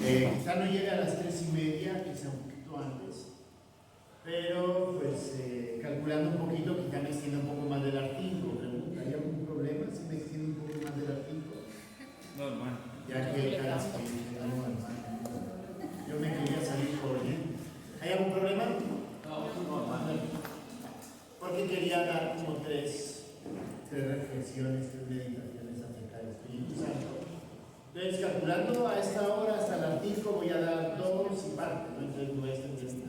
Quizá no llegue a las 3:30, quizá un poquito antes, pero pues calculando un poquito, quizá me extienda un poco más del artículo. Pregunta, ¿hay algún problema si me extiendo un poco más del artículo? No, hermano. Ya que cada yo me quería salir corriendo. ¿Hay algún problema? No, hermano. Porque quería dar como tres reflexiones, tres meditaciones acerca del Espíritu Santo. Entonces, calculando a esta hora hasta el artículo, voy a dar 2 y parte, ¿no? Entonces, no voy a extender mucho.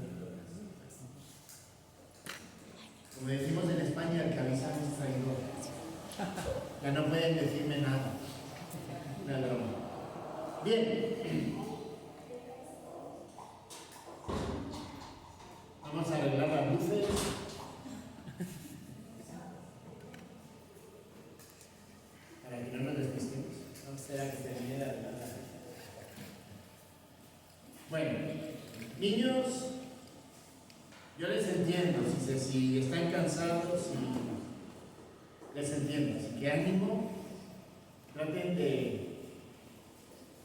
Como decimos en España, el que avisa no es traidor. Ya no pueden decirme nada. Una broma. Bien. Vamos a arreglar las luces. Para que no nos despistemos. No será que termine de arreglar la luz. Bueno, niños, yo les entiendo. Si están cansados, les entiendo. Así que ánimo. Traten de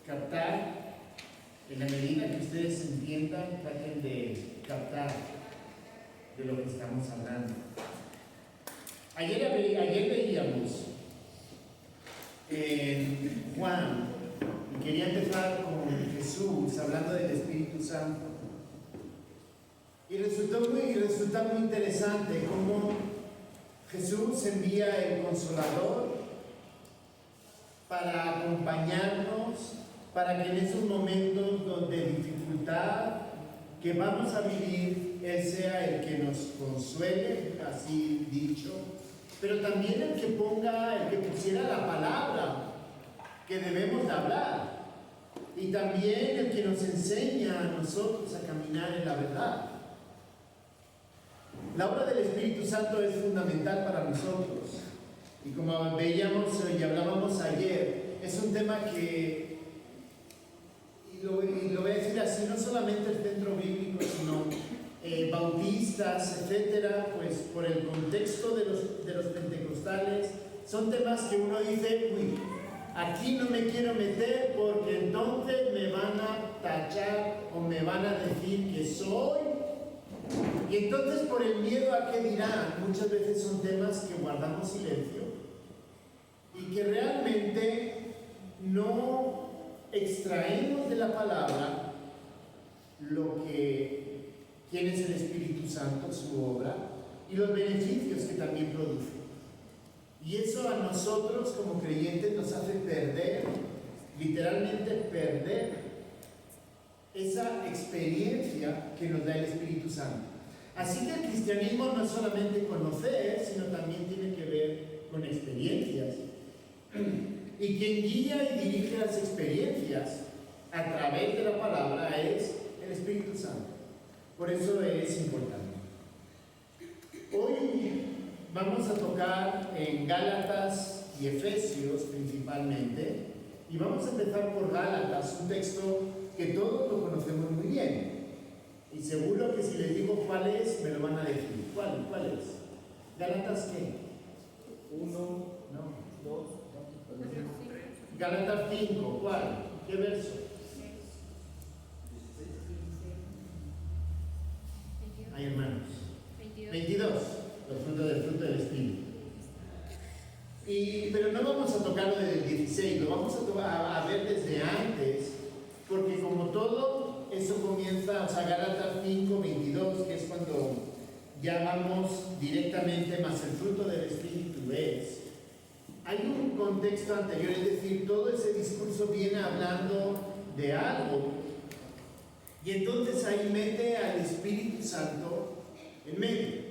captar, en la medida que ustedes entiendan, traten de captar de lo que estamos hablando. Ayer veíamos en Juan, y quería empezar con Jesús hablando del Espíritu Santo. Y resulta muy interesante cómo Jesús envía el Consolador para acompañarnos, para que en esos momentos de dificultad que vamos a vivir, Él sea el que nos consuele, así dicho, pero también el que pusiera la palabra que debemos de hablar, y también el que nos enseña a nosotros a caminar en la verdad. La obra del Espíritu Santo es fundamental para nosotros. Y como veíamos y hablábamos ayer, es un tema que, y lo voy a decir así, no solamente el centro bíblico, sino bautistas, etcétera, pues por el contexto de los pentecostales, son temas que uno dice, uy, aquí no me quiero meter porque entonces me van a tachar o me van a decir que soy. Y entonces por el miedo a qué dirán, muchas veces son temas que guardamos silencio y que realmente no extraemos de la palabra quién es el Espíritu Santo, su obra y los beneficios que también produce. Y eso a nosotros como creyentes nos hace perder, literalmente perder esa experiencia que nos da el Espíritu Santo. Así que el cristianismo no es solamente conocer, sino también tiene que ver con experiencias. Y quien guía y dirige las experiencias a través de la palabra es el Espíritu Santo. Por eso es importante. Hoy vamos a tocar en Gálatas y Efesios principalmente, y vamos a empezar por Gálatas, un texto que todos lo conocemos muy bien. Y seguro que si les digo cuál es, me lo van a decir. ¿Cuál es? ¿Gálatas qué? 1, No. 2, Gálatas 5, ¿cuál? ¿Qué verso? 22. Ay, hermanos. 22. Los frutos del Espíritu. Pero no vamos a tocarlo desde el 16, lo vamos a ver desde antes, porque como todo, eso comienza, Gálatas 5, 22, que es cuando ya vamos directamente, más el fruto del Espíritu es. Hay un contexto anterior, es decir, todo ese discurso viene hablando de algo, y entonces ahí mete al Espíritu Santo en medio.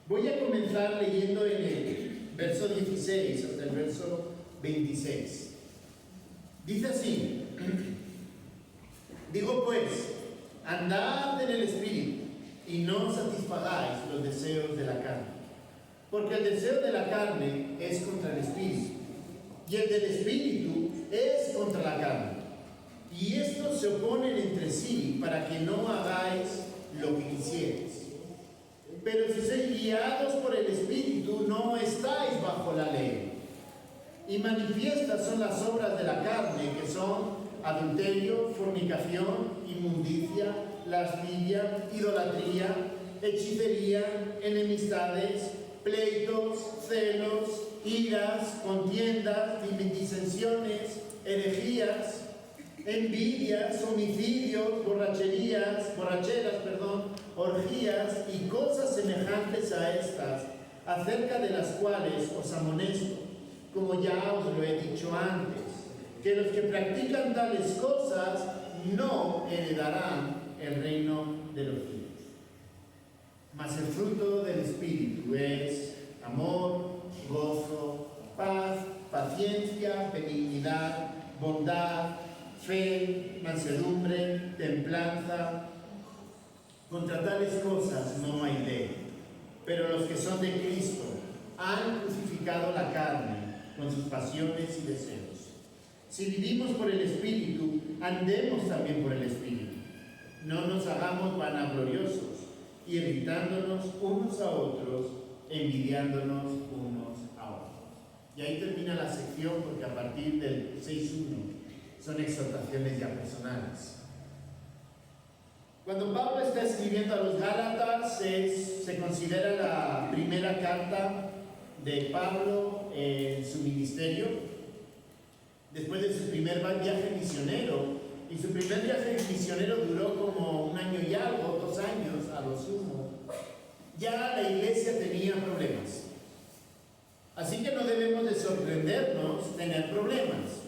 Voy a comenzar leyendo en el verso 16 hasta el verso 26. Dice así: digo pues, andad en el Espíritu y no satisfagáis los deseos de la carne, porque el deseo de la carne es contra el Espíritu y el del Espíritu es contra la carne, y estos se oponen entre sí para que no hagáis lo que quisierais. Pero si sois guiados por el Espíritu, no estáis bajo la ley. Y manifiestas son las obras de la carne, que son adulterio, fornicación, inmundicia, lascivia, idolatría, hechicería, enemistades, pleitos, celos, iras, contiendas, disensiones, herejías, envidias, homicidios, borracheras, orgías y cosas semejantes a estas, acerca de las cuales os amonesto, como ya os lo he dicho antes, que los que practican tales cosas no heredarán el reino de los cielos. Mas el fruto del Espíritu es amor, gozo, paz, paciencia, benignidad, bondad, fe, mansedumbre, templanza. Contra tales cosas no hay ley. Pero los que son de Cristo han crucificado la carne con sus pasiones y deseos. Si vivimos por el Espíritu, andemos también por el Espíritu. No nos hagamos vanagloriosos, irritándonos unos a otros, envidiándonos unos a otros. Y ahí termina la sección, porque a partir del 6.1 son exhortaciones ya personales. Cuando Pablo está escribiendo a los Gálatas, se considera la primera carta de Pablo en su ministerio, después de su primer viaje misionero. Y su primer viaje misionero duró como 1 año y algo, 2 años a lo sumo. Ya la iglesia tenía problemas. Así que no debemos de sorprendernos tener problemas,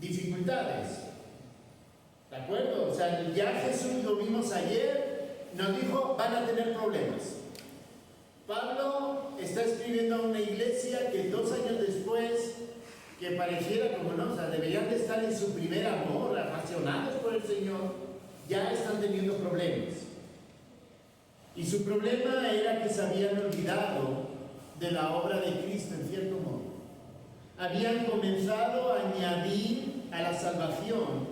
dificultades. ¿De acuerdo? O sea, ya Jesús lo vimos ayer, nos dijo, van a tener problemas. Pablo está escribiendo a una iglesia que 2 años después, que pareciera como no, o sea, deberían de estar en su primer amor, apasionados por el Señor, ya están teniendo problemas. Y su problema era que se habían olvidado de la obra de Cristo en cierto modo. Habían comenzado a añadir a la salvación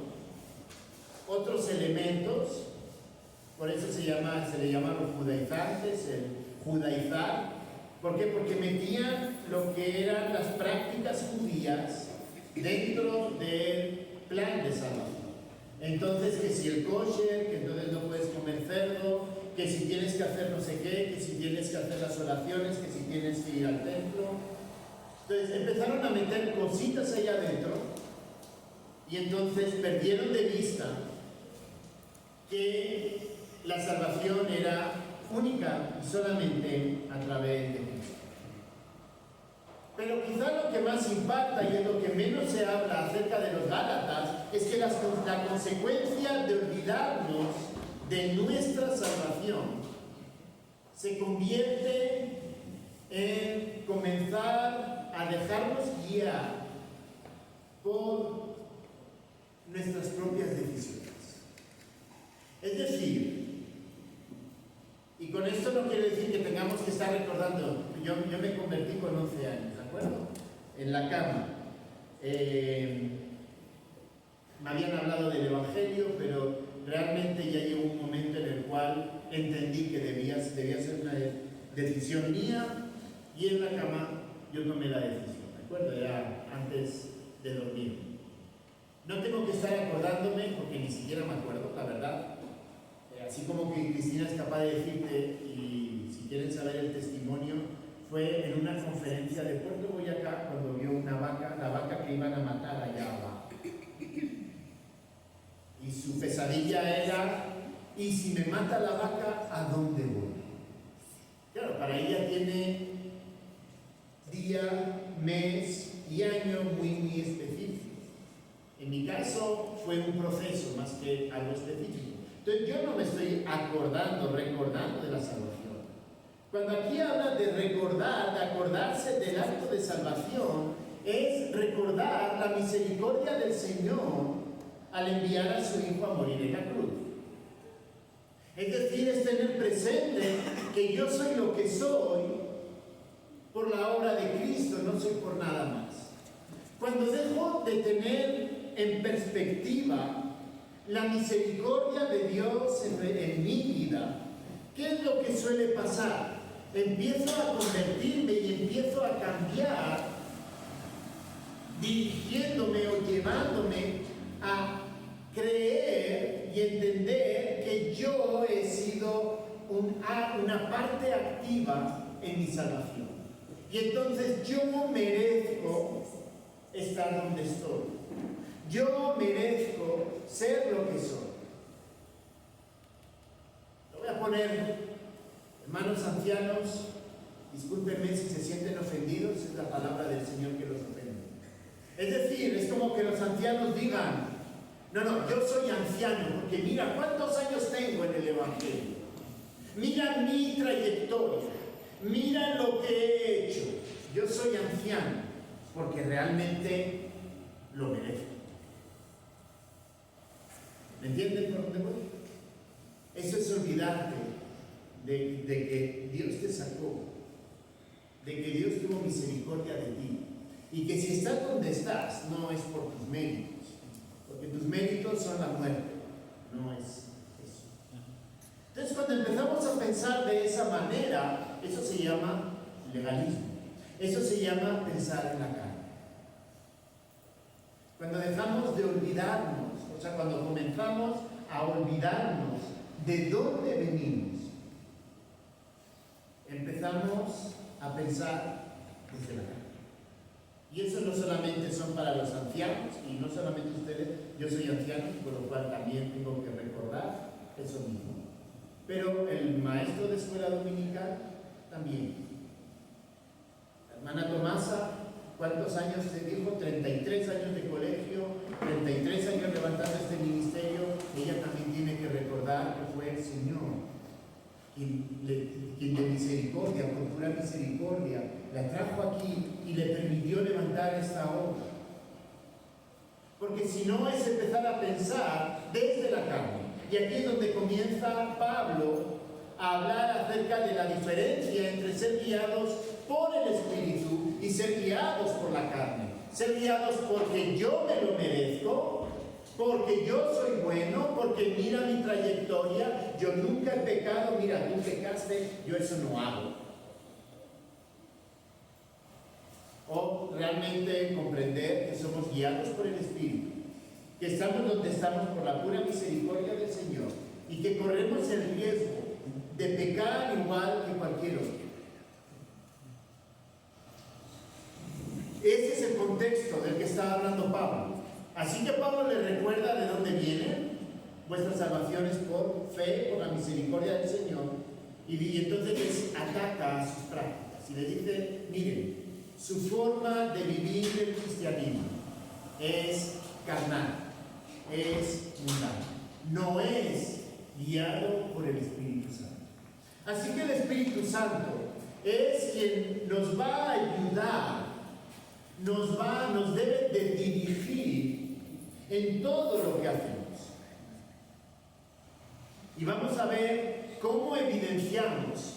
otros elementos, por eso se le llama los judaizantes, el judaizar. ¿Por qué? Porque metían lo que eran las prácticas judías dentro del plan de salvación. Entonces, que si el kosher, que entonces no puedes comer cerdo, que si tienes que hacer no sé qué, que si tienes que hacer las oraciones, que si tienes que ir al templo. Entonces empezaron a meter cositas allá adentro y entonces perdieron de vista que la salvación era única y solamente a través de Cristo. Pero quizá lo que más impacta y es lo que menos se habla acerca de los Gálatas es que la consecuencia de olvidarnos de nuestra salvación se convierte en comenzar a dejarnos guiar por nuestras propias decisiones. Es decir, y con esto no quiere decir que tengamos que estar recordando, yo me convertí con 11 años, ¿de acuerdo? En la cama. Me habían hablado del Evangelio, pero realmente ya llegó un momento en el cual entendí que debía ser una decisión mía, y en la cama yo tomé la decisión, ¿de acuerdo? Era antes de dormir. No tengo que estar acordándome, porque ni siquiera me acuerdo, la verdad. Así como que Cristina es capaz de decirte, y si quieren saber el testimonio, fue en una conferencia de Puerto Boyacá cuando vio una vaca, la vaca que iban a matar allá abajo. Y su pesadilla era, ¿y si me mata la vaca, a dónde voy? Claro, para ella tiene día, mes y año muy específicos. En mi caso fue un proceso más que algo específico. Entonces yo no me estoy recordando de la salvación. Cuando aquí habla de recordar, de acordarse del acto de salvación, es recordar la misericordia del Señor al enviar a su Hijo a morir en la cruz. Es decir, es tener presente que yo soy lo que soy por la obra de Cristo, no soy por nada más. Cuando dejo de tener en perspectiva la misericordia de Dios en mi vida, ¿qué es lo que suele pasar? Empiezo a convertirme y empiezo a cambiar, dirigiéndome o llevándome a creer y entender que yo he sido una parte activa en mi salvación. Y entonces yo merezco estar donde estoy. Yo merezco ser lo que soy. Lo voy a poner, hermanos ancianos, discúlpenme si se sienten ofendidos, es la palabra del Señor que los ofende. Es decir, es como que los ancianos digan, no, yo soy anciano, porque mira cuántos años tengo en el Evangelio. Mira mi trayectoria, mira lo que he hecho. Yo soy anciano, porque realmente lo merezco. ¿Me entienden por dónde voy? Eso es olvidarte de que Dios te sacó, de que Dios tuvo misericordia de ti, y que si estás donde estás, no es por tus méritos, porque tus méritos son la muerte, no es eso. Entonces, cuando empezamos a pensar de esa manera, eso se llama legalismo, eso se llama pensar en la carne. Cuando dejamos de olvidarnos, o sea, cuando comenzamos a olvidarnos de dónde venimos, empezamos a pensar desde la carne. Y eso no solamente son para los ancianos, y no solamente ustedes, yo soy anciano, por lo cual también tengo que recordar eso mismo. Pero el maestro de escuela dominical también. La hermana Tomasa, ¿cuántos años te dijo? 33 años de colegio, 33 años levantando este ministerio. Ella también tiene que recordar que fue el Señor quien de misericordia, por pura misericordia, la trajo aquí y le permitió levantar esta obra. Porque si no es empezar a pensar desde la carne. Y aquí es donde comienza Pablo a hablar acerca de la diferencia entre ser guiados por el Espíritu y ser guiados por la carne. Ser guiados porque yo me lo merezco, porque yo soy bueno, porque mira mi trayectoria, yo nunca he pecado, mira, tú pecaste, yo eso no hago. O realmente comprender que somos guiados por el Espíritu, que estamos donde estamos por la pura misericordia del Señor y que corremos el riesgo de pecar igual que cualquier otro. Ese es el contexto del que está hablando Pablo. Así que Pablo le recuerda de dónde vienen vuestras salvaciones por fe, por la misericordia del Señor, y entonces les ataca a sus prácticas y les dice, miren, su forma de vivir el cristianismo es carnal, es mundano, no es guiado por el Espíritu Santo. Así que el Espíritu Santo es quien nos va a ayudar, nos debe de dirigir en todo lo que hacemos. Y vamos a ver cómo evidenciamos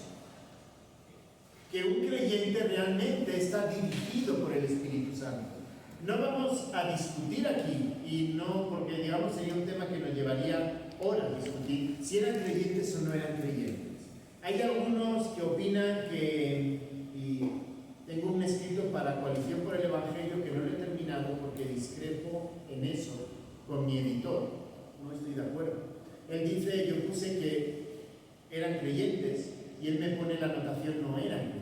que un creyente realmente está dirigido por el Espíritu Santo. No vamos a discutir aquí, y no porque digamos sería un tema que nos llevaría horas discutir si eran creyentes o no eran creyentes. Hay algunos que opinan que, y tengo un escrito para Coalición por el Evangelio que no lo he terminado porque discrepo en eso con mi editor, no estoy de acuerdo. Él dice, yo puse que eran creyentes y él me pone la anotación no eran creyentes.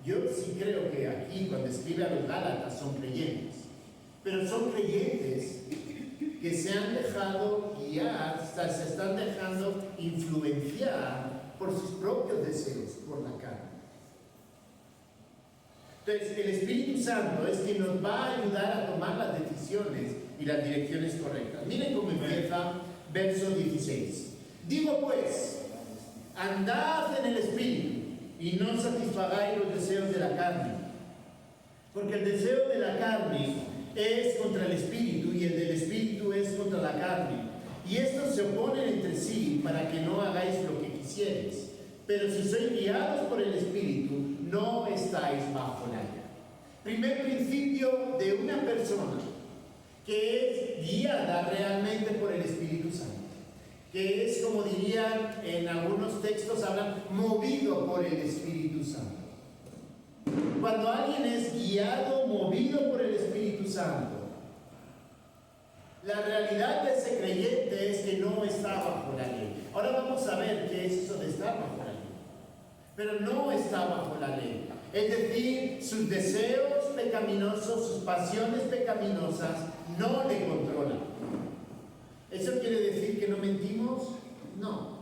Yo sí creo que aquí cuando escribe a los Gálatas son creyentes, pero son creyentes que se han dejado guiar, se están dejando influenciar por sus propios deseos, por la carne. Entonces, el Espíritu Santo es quien nos va a ayudar a tomar las decisiones y las direcciones correctas. Miren cómo empieza verso 16. Digo pues, andad en el Espíritu y no satisfagáis los deseos de la carne, porque el deseo de la carne es contra el Espíritu y el del Espíritu es contra la carne, y estos se oponen entre sí para que no hagáis lo que quisierais. Pero si sois guiados por el Espíritu, no estáis bajo la ira. Primer principio de una persona que es guiada realmente por el Espíritu Santo, que es, como dirían en algunos textos, hablan movido por el Espíritu Santo. Cuando alguien es guiado, movido por el Espíritu Santo, La realidad de ese creyente es que no está bajo la ley. Ahora vamos a ver qué es eso de estar bajo la ley. Pero no está bajo la ley. Es decir, sus deseos pecaminosos, sus pasiones pecaminosas no le controlan. ¿Eso quiere decir que no mentimos? No.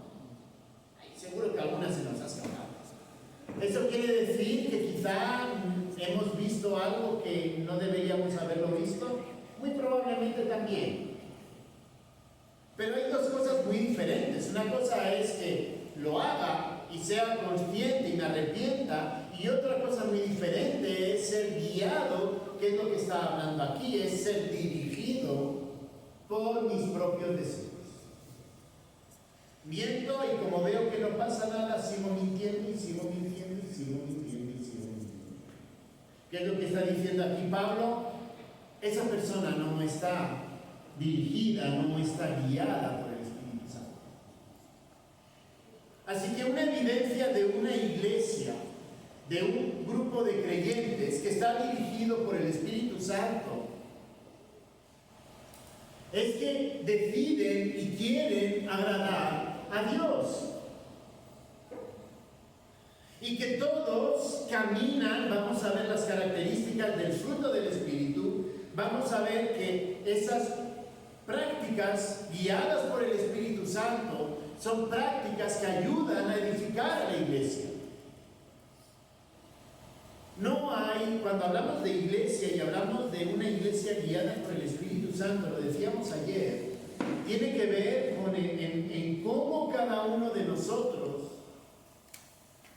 Ay, seguro que algunas se nos ha escapado. ¿Eso quiere decir que quizá hemos visto algo que no deberíamos haberlo visto? Muy probablemente también. Pero hay dos cosas muy diferentes. Una cosa es que lo haga y sea consciente y me arrepienta, y otra cosa muy diferente es ser guiado, que es lo que está hablando aquí, es ser dirigido por mis propios deseos. Miento y como veo que no pasa nada, sigo mintiendo y sigo mintiendo y sigo mintiendo y sigo mintiendo. ¿Qué es lo que está diciendo aquí Pablo? Esa persona no está dirigida, no está guiada por el Espíritu Santo. Así que una evidencia de una iglesia, de un grupo de creyentes que está dirigido por el Espíritu Santo, es que deciden y quieren agradar a Dios. Y que todos caminan, vamos a ver las características del fruto del Espíritu, vamos a ver que esas prácticas guiadas por el Espíritu Santo son prácticas que ayudan a edificar a la iglesia. No hay, cuando hablamos de iglesia y hablamos de una iglesia guiada por el Espíritu Santo, lo decíamos ayer, tiene que ver con en cómo cada uno de nosotros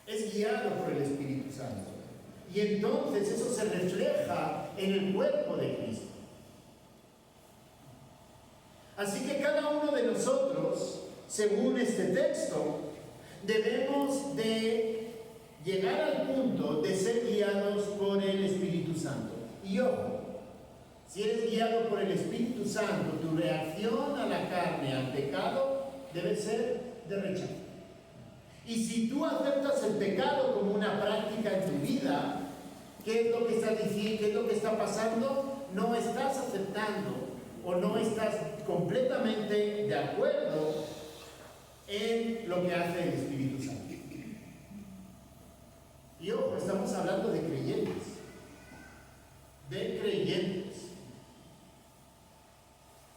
es guiado por el Espíritu Santo. Y entonces eso se refleja en el cuerpo de Cristo. Así que cada uno de nosotros, según este texto, debemos de llegar al punto de ser guiados por el Espíritu Santo. Y ojo, si eres guiado por el Espíritu Santo, tu reacción a la carne, al pecado, debe ser de rechazo. Y si tú aceptas el pecado como una práctica en tu vida, ¿qué es lo que estás diciendo? ¿Qué es lo que está pasando? No estás aceptando o no estás completamente de acuerdo en lo que hace el Espíritu Santo. Y ojo, estamos hablando de creyentes. De creyentes.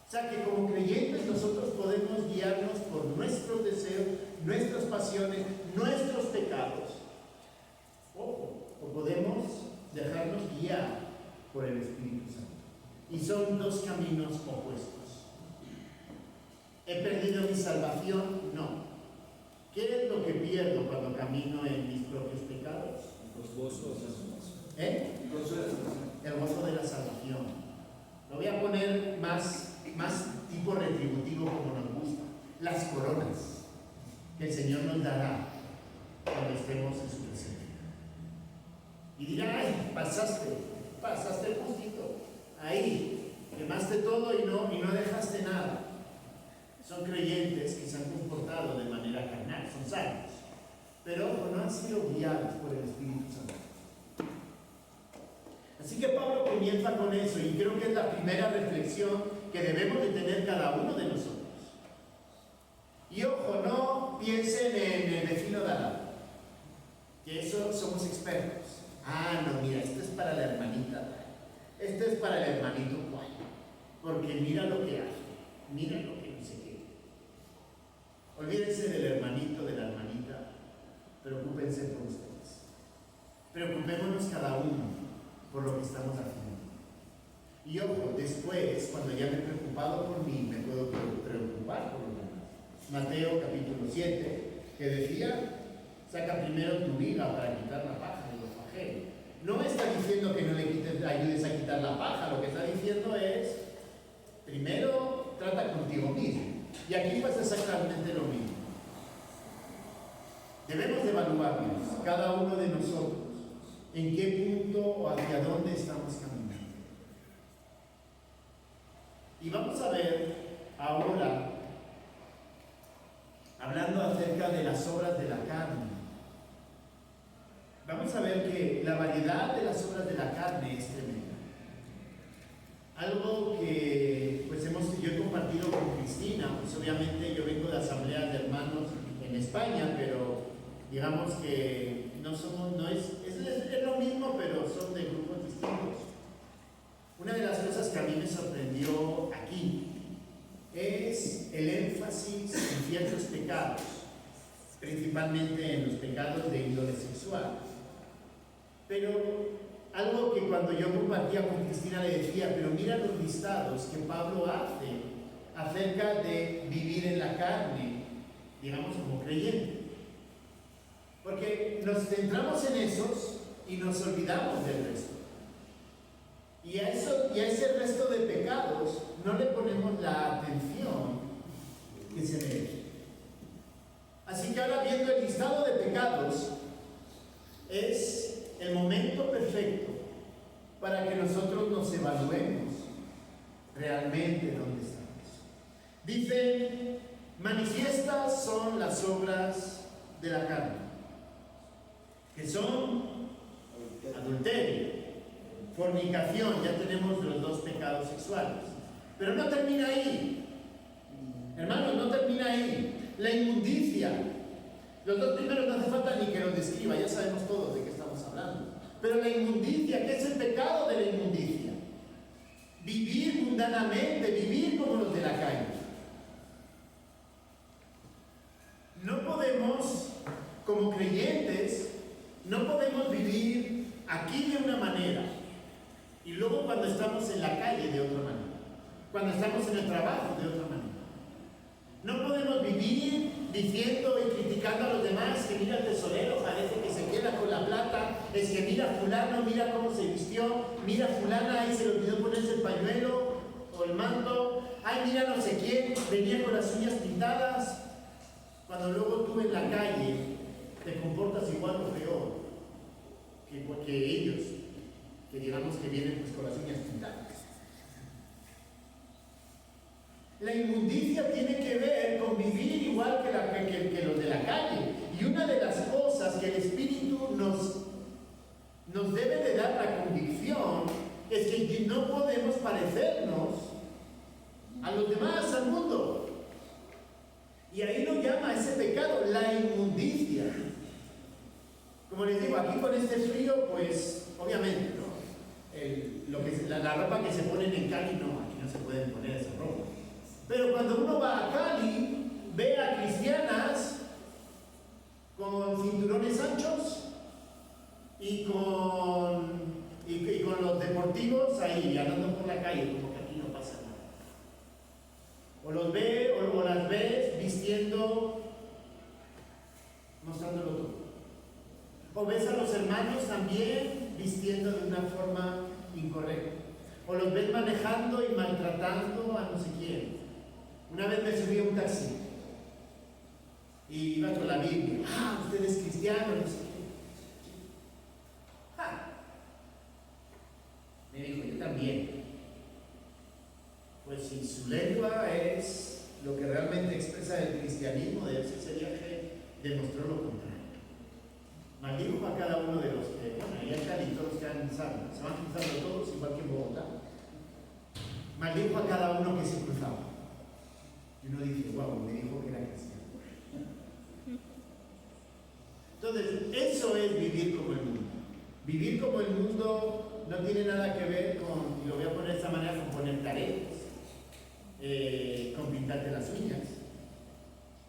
O sea que como creyentes nosotros podemos guiarnos por nuestros deseos, nuestras pasiones, nuestros pecados. Ojo, o podemos dejarnos guiar por el Espíritu Santo. Y son dos caminos opuestos. ¿He perdido mi salvación? No. ¿Qué es lo que pierdo cuando camino en mis propios pecados? Los gozos. El gozo de la salvación. Lo voy a poner más tipo retributivo como nos gusta. Las coronas que el Señor nos dará cuando estemos en su presencia. Y dirá, ay, pasaste justito. Ahí, quemaste todo y no dejaste nada. Son creyentes que se han comportado de manera carnal, son sanos, pero no han sido guiados por el Espíritu Santo. Así que Pablo comienza con eso y creo que es la primera reflexión que debemos de tener cada uno de nosotros. Y ojo, no piensen en el vecino de al lado, que eso somos expertos. Ah, no, mira, esto es para la hermanita, esto es para el hermanito Juan, porque mira lo que hace, mira lo que dice que. Olvídense del hermanito, de la hermanita, preocúpense por ustedes. Preocupémonos cada uno por lo que estamos haciendo. Y ojo, después, cuando ya me he preocupado por mí, me puedo preocupar por los demás. Mateo capítulo 7, que decía, saca primero tu viga para quitar la paja de los pajeros. No está diciendo que no le ayudes a quitar la paja, lo que está diciendo es, primero trata contigo mismo. Y aquí pasa exactamente lo mismo. Debemos de evaluarnos, cada uno de nosotros, en qué punto o hacia dónde estamos caminando. Y vamos a ver ahora, hablando acerca de las obras de la carne, vamos a ver que la variedad de las obras de la carne es tremenda. Algo que pues yo obviamente yo vengo de asambleas de hermanos en España, pero digamos que no somos, es lo mismo, pero son de grupos distintos. Una de las cosas que a mí me sorprendió aquí es el énfasis en ciertos pecados, principalmente en los pecados de índole sexual. Pero algo que cuando yo compartía con Cristina le decía, pero mira los listados que Pablo hace acerca de vivir en la carne, digamos como creyente. Porque nos centramos en esos y nos olvidamos del resto. Y a ese resto de pecados no le ponemos la atención que se merece. Así que ahora, viendo el listado de pecados, es el momento perfecto para que nosotros nos evaluemos realmente dónde estamos. Dice, manifiestas son las obras de la carne, que son adulterio, fornicación, ya tenemos los dos pecados sexuales. Pero no termina ahí. Hermanos, no termina ahí. La inmundicia. Los dos primeros no hace falta ni que los describa, ya sabemos todos de qué estamos hablando. Pero la inmundicia, ¿qué es el pecado de la inmundicia? Vivir mundanamente, vivir como los de la calle. No podemos, como creyentes, no podemos vivir aquí de una manera y luego cuando estamos en la calle de otra manera, cuando estamos en el trabajo de otra manera. No podemos vivir diciendo y criticando a los demás que mira el tesorero, parece que se queda con la plata, es que mira fulano, mira cómo se vistió, mira fulana, ahí se le olvidó ponerse el pañuelo o el manto, ay mira no sé quién, venía con las uñas pintadas, cuando luego tú en la calle te comportas igual o peor que ellos, que digamos que vienen pues con las uñas pintadas. La inmundicia tiene que ver con vivir igual que los de la calle. Y una de las cosas que el Espíritu nos debe de dar la convicción es que no podemos parecernos a los demás, al mundo. Y ahí lo llama ese pecado, la inmundicia. Como les digo, aquí con este frío, pues obviamente, ¿no? La ropa que se ponen en Cali, no, aquí no se pueden poner esa ropa. Pero cuando uno va a Cali, ve a cristianas con cinturones anchos y con los deportivos ahí, andando por la calle, como que aquí no pasa nada. O los ve, o las ves vistiendo, mostrándolo todo. O ves a los hermanos también vistiendo de una forma incorrecta. O los ves manejando y maltratando a no sé quién. Una vez me subí a un taxi y iba con la Biblia. Ah, usted es cristiano, no sé qué. Ah. Me dijo, yo también. Pues si su lengua es lo que realmente expresa el cristianismo, de ese viaje demostró lo contrario. Maldijo a cada uno de los que, bueno, ahí hay Cali, todos que han cruzado, se van cruzando todos, igual que en Bogotá. Maldijo a cada uno que se cruzaba. Y uno dice, wow, me dijo que era cristiano. Entonces, eso es vivir como el mundo. Vivir como el mundo no tiene nada que ver con, y lo voy a poner de esta manera, con poner tareas, con pintarte las uñas.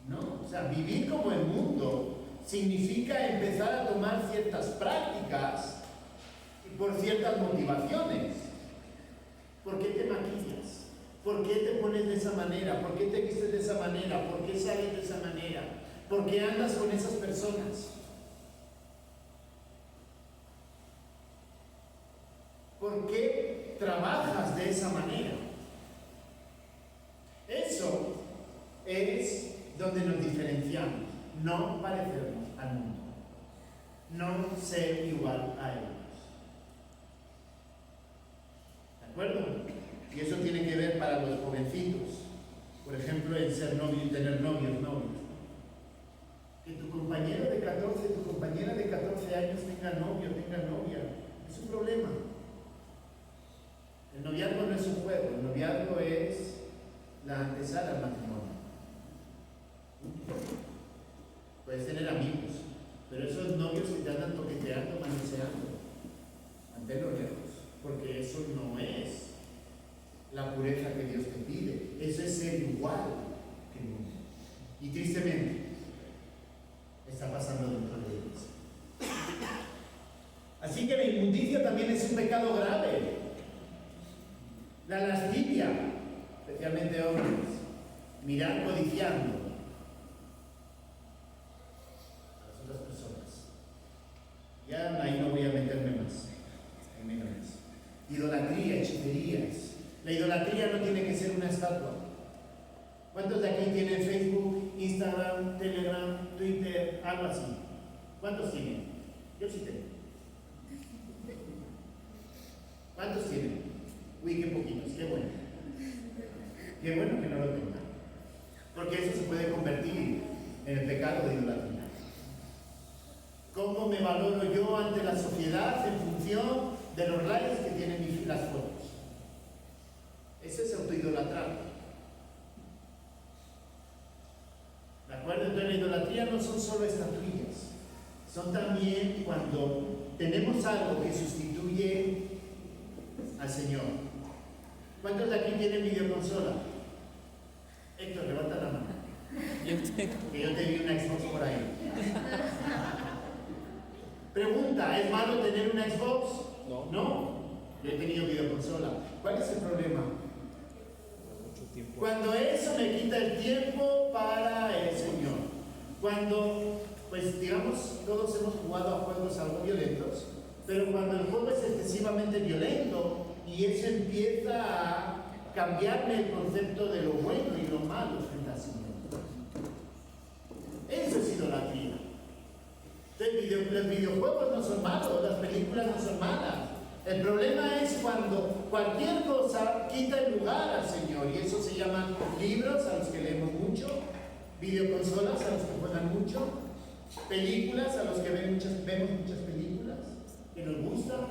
No, o sea, vivir como el mundo significa empezar a tomar ciertas prácticas y por ciertas motivaciones. ¿Por qué te maquillas? ¿Por qué te pones de esa manera? ¿Por qué te vistes de esa manera? ¿Por qué sales de esa manera? ¿Por qué andas con esas personas? ¿Por qué trabajas de esa manera? Eso es donde nos diferenciamos. No parecernos al mundo. No ser igual a ellos. ¿De acuerdo? Y eso tiene que ver para los jovencitos. Por ejemplo, en ser novio y tener novios. Que tu compañero de 14, tu compañera de 14 años tenga novio, tenga novia. Es un problema. El noviazgo no es un juego, el noviazgo es la antesala al matrimonio. Puedes tener amigos, pero esos novios que te andan toqueteando, manoseando, manténlos lejos, porque eso no es la pureza que Dios te pide. Eso es ser igual que el mundo. Y tristemente, está pasando dentro de ellos. Así que la inmundicia también es un pecado grave. La lascivia, especialmente hombres, mirar codiciando a las otras personas. Ya ahí no voy a meterme más, ahí menos. Idolatría, hechicerías. La idolatría no tiene que ser una estatua. ¿Cuántos de aquí tienen Facebook, Instagram, Telegram, Twitter, algo así? ¿Cuántos tienen? Yo sí tengo. ¿Cuántos tienen? Uy, qué poquitos, qué bueno. Qué bueno que no lo tengan. Porque eso se puede convertir en el pecado de idolatría. ¿Cómo me valoro yo ante la sociedad en función de los likes que tienen las fotos? Eso es autoidolatrar. ¿De acuerdo? Entonces la idolatría no son solo estatuillas. Son también cuando tenemos algo que sustituye al Señor. ¿Cuántos de aquí tienen videoconsola? Héctor, levanta la mano. Que yo te vi una Xbox por ahí. Pregunta, ¿es malo tener una Xbox? No. Yo he tenido videoconsola. ¿Cuál es el problema? Cuando eso me quita el tiempo para el Señor. Cuando, pues digamos, todos hemos jugado a juegos algo violentos, pero cuando el juego es excesivamente violento y eso empieza a cambiarme el concepto de lo bueno y lo malo frente al Señor. Eso es idolatría. Entonces, los videojuegos no son malos, las películas no son malas. El problema es cuando cualquier cosa quita el lugar al Señor, y eso se llaman libros, a los que leemos mucho, videoconsolas, a los que juegan mucho, películas, a los que vemos muchas películas, que nos gustan,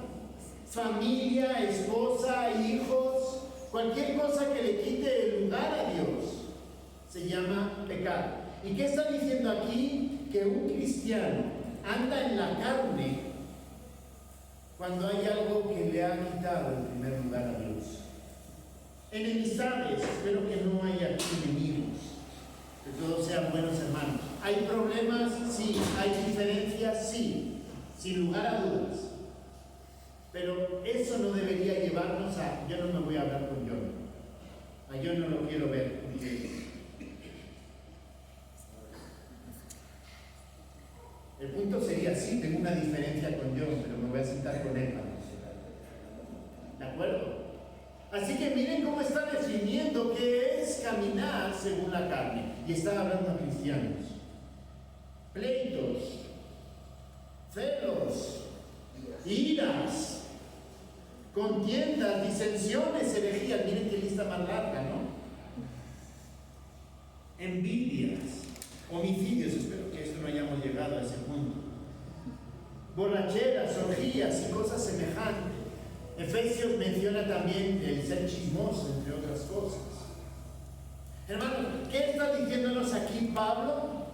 familia, esposa, hijos, cualquier cosa que le quite el lugar a Dios, se llama pecado. ¿Y qué está diciendo aquí? Que un cristiano anda en la carne cuando hay algo que le ha quitado en primer lugar a Dios. Enemistades, espero que no haya aquí enemigos, que todos sean buenos hermanos. ¿Hay problemas? Sí. ¿Hay diferencias? Sí, sin lugar a dudas. Pero eso no debería llevarnos a, yo no me voy a hablar con John. A John no lo quiero ver, porque el punto sería, sí, tengo una diferencia con John, pero me voy a sentar con él para considerar. ¿De acuerdo? Así que miren cómo está definiendo qué es caminar según la carne. Y está hablando a cristianos. Pleitos, celos, iras, contiendas, disensiones, herejías. Miren qué lista más larga, ¿no? Envidias, homicidios. Espero que esto no hayamos llegado a ese punto. Borracheras, orgías y cosas semejantes. Efesios menciona también el ser chismoso, entre otras cosas. Hermanos, ¿qué está diciéndonos aquí Pablo?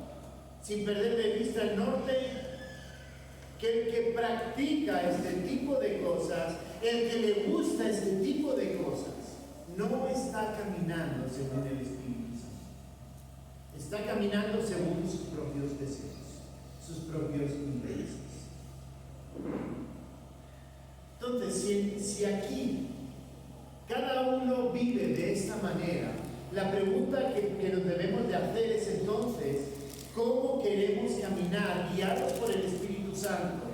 Sin perder de vista el norte, que el que practica este tipo de cosas, el que le gusta este tipo de cosas, no está caminando según el Espíritu Santo. Está caminando según sus propios deseos, sus propios intereses. Entonces, si aquí cada uno vive de esta manera, la pregunta que nos debemos de hacer es entonces, ¿cómo queremos caminar guiados por el Espíritu Santo?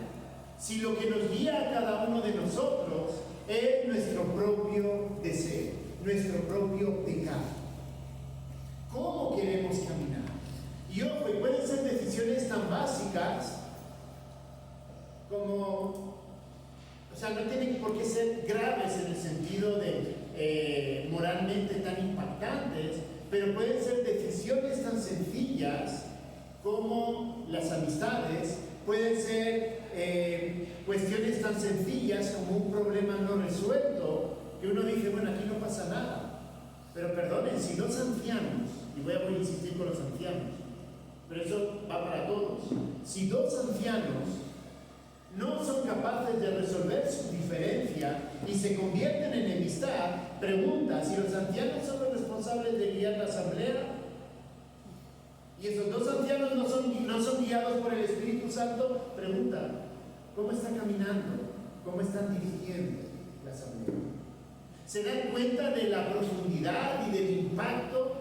Si lo que nos guía a cada uno de nosotros es nuestro propio deseo, nuestro propio pecado. ¿Cómo queremos caminar? Y ojo, pueden ser decisiones tan básicas como, o sea, no tienen por qué ser graves en el sentido de moralmente tan impactantes, pero pueden ser decisiones tan sencillas como las amistades, pueden ser cuestiones tan sencillas como un problema no resuelto, que uno dice, bueno, aquí no pasa nada. Pero perdonen, si los ancianos, y voy a insistir con los ancianos, pero eso va para todos. Si dos ancianos no son capaces de resolver su diferencia y se convierten en enemistad, pregunta si los ancianos son los responsables de guiar la asamblea. Y esos dos ancianos no son guiados por el Espíritu Santo, pregunta, ¿cómo están caminando? ¿Cómo están dirigiendo la asamblea? ¿Se dan cuenta de la profundidad y del impacto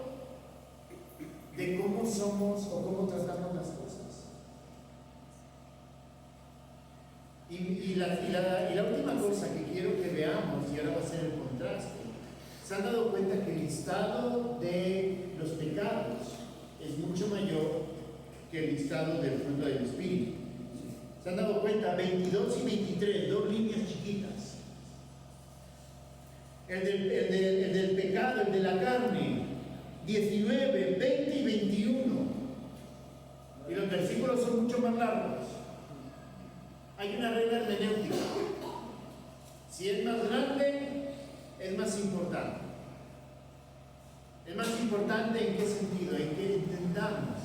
de cómo somos o cómo tratamos las cosas? Y la última cosa que quiero que veamos, y ahora va a ser el contraste, ¿se han dado cuenta que el listado de los pecados es mucho mayor que el listado del fruto del Espíritu? ¿Se han dado cuenta? 22 y 23, dos líneas chiquitas. El del pecado, el de la carne, 19, 20 y 21. Y los versículos son mucho más largos. Hay una regla hermenéutica. Si es más grande, es más importante. Es más importante ¿en qué sentido? En que entendamos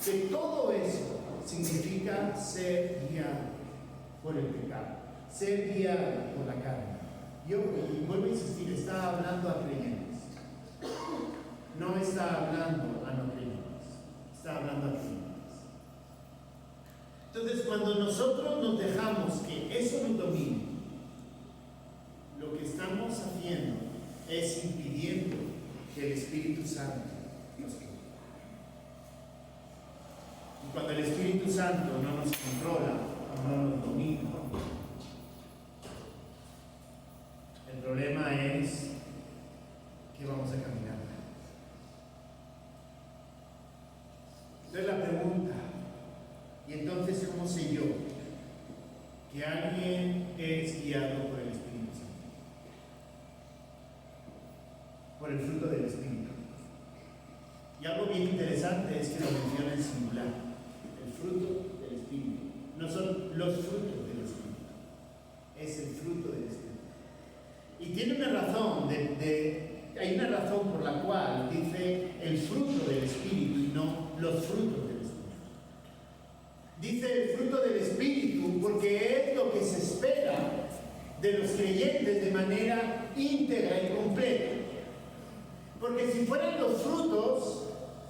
que todo eso significa ser guiado por el pecado, ser guiado por la carne. Yo vuelvo a insistir, está hablando a creyentes. No está hablando a no creyentes. Está hablando a creyentes. Entonces, cuando nosotros nos dejamos que eso nos domine, lo que estamos haciendo es impidiendo que el Espíritu Santo nos guíe. Y cuando el Espíritu Santo no nos controla, no nos domina, el problema es que vamos a caminar. Entonces la pregunta, ¿y entonces cómo sé yo que alguien es guiado por el Espíritu Santo? Por el fruto del Espíritu. Y algo bien interesante es que lo menciona en singular. El fruto del Espíritu. No son los frutos del Espíritu. Es el fruto del Espíritu. Y tiene una razón, hay una razón por la cual dice el fruto del Espíritu y no los frutos del Espíritu. Dice el fruto del Espíritu porque es lo que se espera de los creyentes de manera íntegra y completa. Porque si fueran los frutos,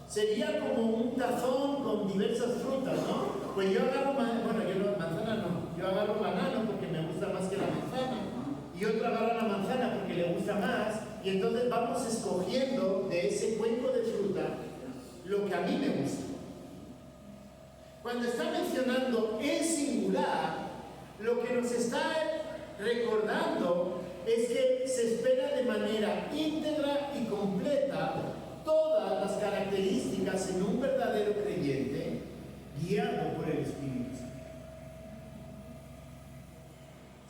sería como un tazón con diversas frutas, ¿no? Pues yo agarro, manzana no, yo agarro banano porque me gusta más que la manzana, y otro agarra la manzana porque le gusta más, y entonces vamos escogiendo de ese cuenco de fruta lo que a mí me gusta. Cuando está mencionando en singular, lo que nos está recordando es que se espera de manera íntegra y completa todas las características en un verdadero creyente guiado por el Espíritu Santo.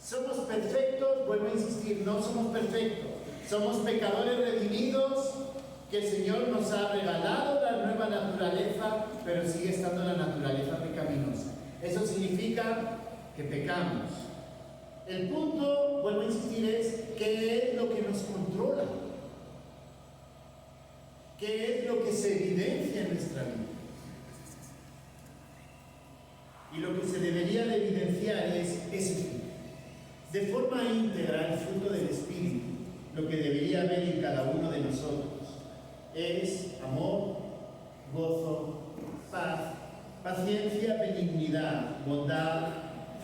¿Somos perfectos? Vuelvo a insistir, no somos perfectos. Somos pecadores redimidos que el Señor nos ha regalado la nueva naturaleza, pero sigue estando la naturaleza pecaminosa. Eso significa que pecamos. El punto, vuelvo a insistir, es qué es lo que nos controla, qué es lo que se evidencia en nuestra vida. Y lo que se debería de evidenciar es ese fruto. De forma íntegra, el fruto del Espíritu, lo que debería haber en cada uno de nosotros, es amor, gozo, paz, paciencia, benignidad, bondad,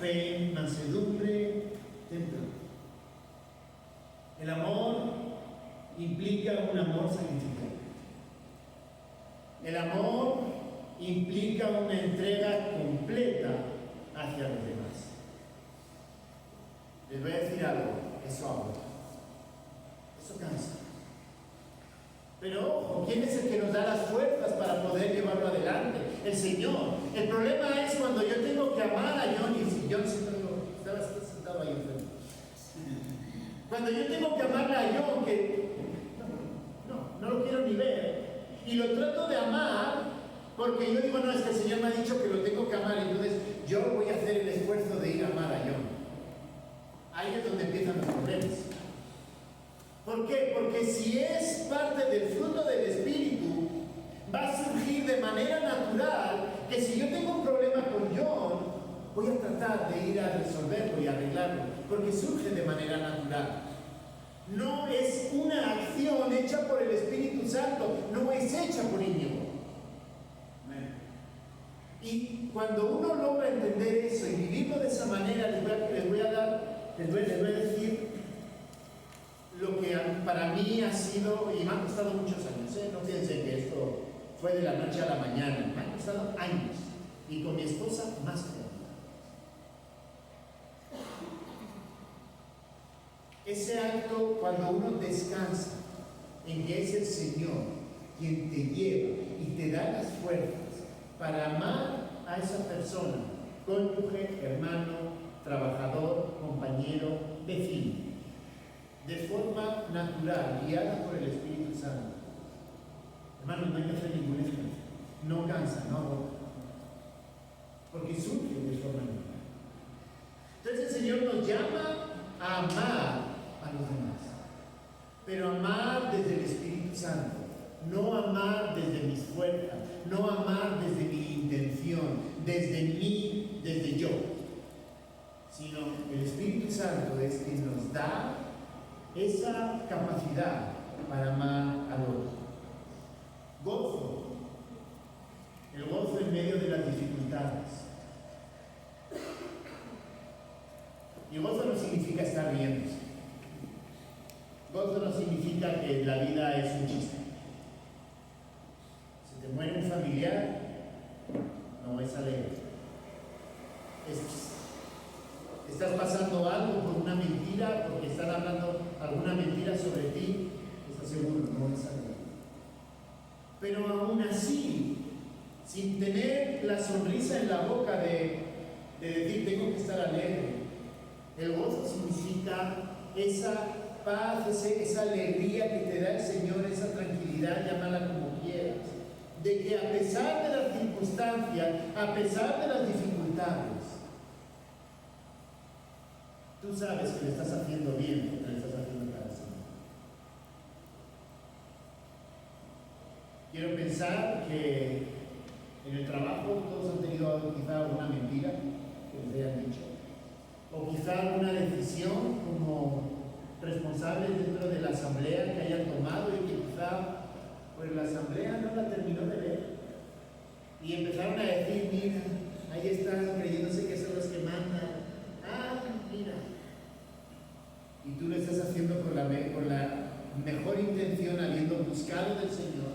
fe, mansedumbre, templanza. El amor implica un amor sacrificado. El amor implica una entrega completa hacia los demás. Les voy a decir algo, eso agota, eso cansa. Pero ojo, ¿quién es el que nos da las fuerzas para poder llevarlo adelante? El Señor. El problema es cuando yo tengo que amar a John, y si John estaba sentado ahí enfrente. Cuando yo tengo que amarle a John, que no lo quiero ni ver, y lo trato de amar, porque yo digo, no, es que el Señor me ha dicho que lo tengo que amar, entonces yo voy a hacer el esfuerzo de ir a amar a John. Ahí es donde empiezan los problemas. ¿Por qué? Porque si es parte del fruto del Espíritu, va a surgir de manera natural que si yo tengo un problema con John, voy a tratar de ir a resolverlo y arreglarlo, porque surge de manera natural. No es una acción hecha por el Espíritu Santo, no es hecha por Íñigo. Y cuando uno logra entender eso y vivirlo de esa manera, les voy a decir lo que para mí ha sido, y me ha costado muchos años, no piensen que esto fue de la noche a la mañana, me ha costado años, y con mi esposa más que nada. Ese acto cuando uno descansa en que es el Señor quien te lleva y te da las fuerzas para amar a esa persona, cónyuge, hermano, trabajador, compañero, vecino, de forma natural, guiada por el Espíritu Santo. Hermano, no hay que hacer ningún esfuerzo, no cansa, no agota, porque surge de forma natural. Entonces el Señor nos llama a amar a los demás, pero amar desde el Espíritu Santo, no amar desde mis fuerzas, no amar desde mi intención, desde mí, desde yo, sino el Espíritu Santo es quien nos da esa capacidad para amar al otro. Gozo, el gozo en medio de las dificultades. Y gozo no significa estar riéndose. Gozo no significa que la vida es un chiste. Si te muere un familiar, no es alegre. Estás pasando algo por una mentira, porque están hablando alguna mentira sobre ti, estás seguro, no es alegre. Pero aún así, sin tener la sonrisa en la boca de decir tengo que estar alegre, el gozo significa esa paz, esa alegría que te da el Señor, esa tranquilidad, llámala como quieras, de que a pesar de las circunstancias, a pesar de las dificultades, tú sabes que le estás haciendo bien, porque le estás haciendo para el Señor. Quiero pensar que en el trabajo todos han tenido quizá alguna mentira que les hayan dicho, o quizá alguna decisión como responsables dentro de la asamblea que hayan tomado y que quizá pues la asamblea no la terminó de ver y empezaron a decir, mira, ahí están creyéndose que son los que mandan, mira, y tú lo estás haciendo con la mejor intención, habiendo buscado del Señor,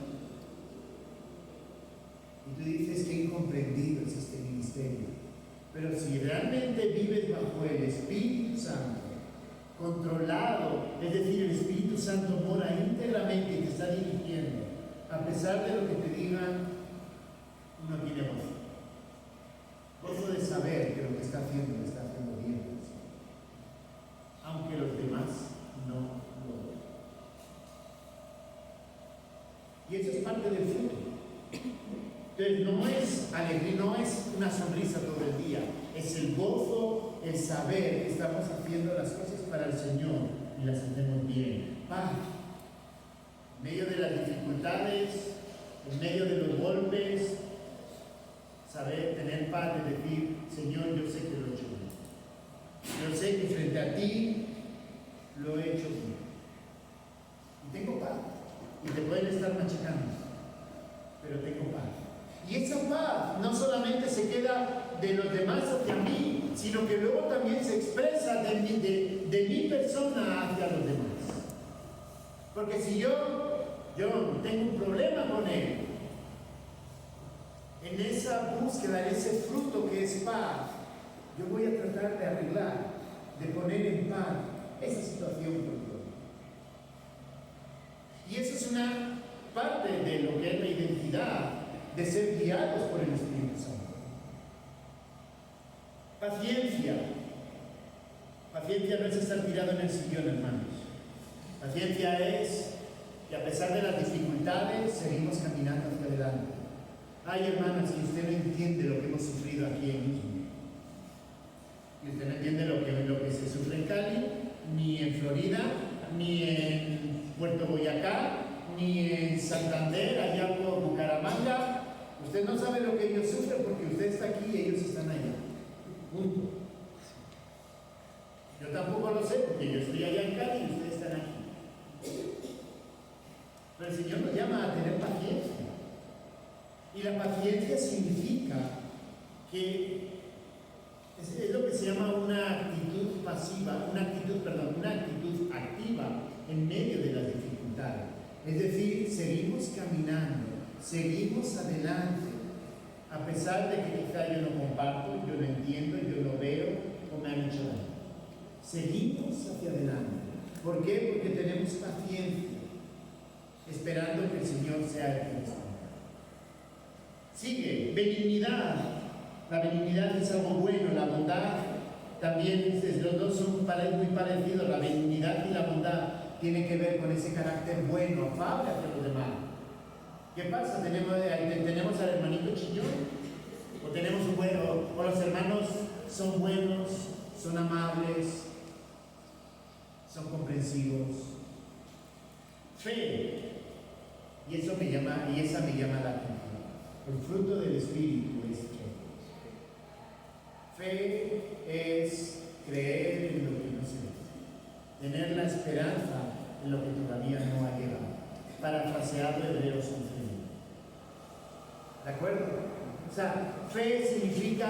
y tú dices que incomprendido es este ministerio. Pero si realmente vives bajo el Espíritu Santo, controlado, es decir, el Espíritu Santo mora íntegramente y te está dirigiendo, a pesar de lo que te digan, uno tiene gozo. Gozo de saber que lo que está haciendo lo está haciendo bien, aunque los demás no lo ven. Y eso es parte del fruto. Entonces no es alegría, no es una sonrisa todo el día, es el gozo, el saber que estamos haciendo las cosas para el Señor y las hacemos bien. Paz, en medio de las dificultades, en medio de los golpes, saber tener paz de decir, Señor, yo sé que lo he hecho bien. Yo sé que frente a ti lo he hecho bien. Y tengo paz. Y te pueden estar machacando, pero tengo paz. Y esa paz no solamente se queda de los demás hacia mí, sino que luego también se expresa de mi persona hacia los demás. Porque si yo tengo un problema con él, en esa búsqueda, en ese fruto que es paz, yo voy a tratar de arreglar, de poner en paz esa situación con Dios. Y eso es una parte de lo que es la identidad de ser guiados por el Espíritu Santo. Paciencia. Paciencia no es estar tirado en el sillón, hermanos. Paciencia es que a pesar de las dificultades seguimos caminando hacia adelante. Ay, hermanos, si usted no entiende lo que hemos sufrido aquí en Mismo, y usted no entiende lo que se sufre en Cali, ni en Florida, ni en Puerto Boyacá, ni en Santander, allá por Bucaramanga, usted no sabe lo que ellos sufren porque lo sé porque yo estoy allá en Cali y ustedes están aquí. Pero el Señor nos llama a tener paciencia. Y la paciencia significa que es lo que se llama una actitud pasiva, una actitud activa en medio de las dificultades. Es decir, seguimos caminando, seguimos adelante, a pesar de que quizá yo no comparto, yo no entiendo, yo no veo o me han hecho daño. Seguimos hacia adelante. ¿Por qué? Porque tenemos paciencia, esperando que el Señor sea el que nos ama. Sigue, benignidad. La benignidad es algo bueno, la bondad también, los dos son muy parecidos. La benignidad y la bondad tienen que ver con ese carácter bueno, afable hacia los demás. ¿Qué pasa? ¿Tenemos al hermanito chillón? ¿O tenemos un bueno? ¿O los hermanos son buenos, son amables, son comprensivos? Fe. Y esa me llama la atención. El fruto del Espíritu es fe. Fe es creer en lo que no se ve, tener la esperanza en lo que todavía no ha llegado. Parafrasearlo Hebreos 11. ¿De acuerdo? O sea, fe significa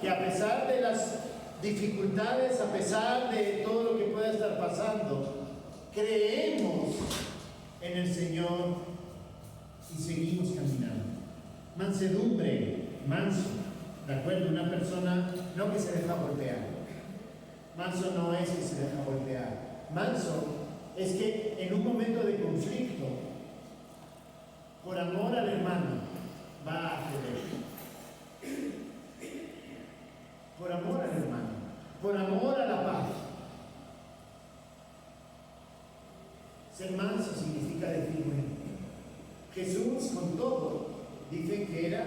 que a pesar de las dificultades, a pesar de todo lo que pueda estar pasando, creemos en el Señor y seguimos caminando. Mansedumbre, manso, ¿de acuerdo? Una persona no que se deja golpear. Manso no es que se deja golpear. Manso es que en un momento de conflicto, por amor al hermano, va a ceder. Por amor al hermano, por amor a la paz. Ser manso significa decir, bueno, Jesús con todo dice que era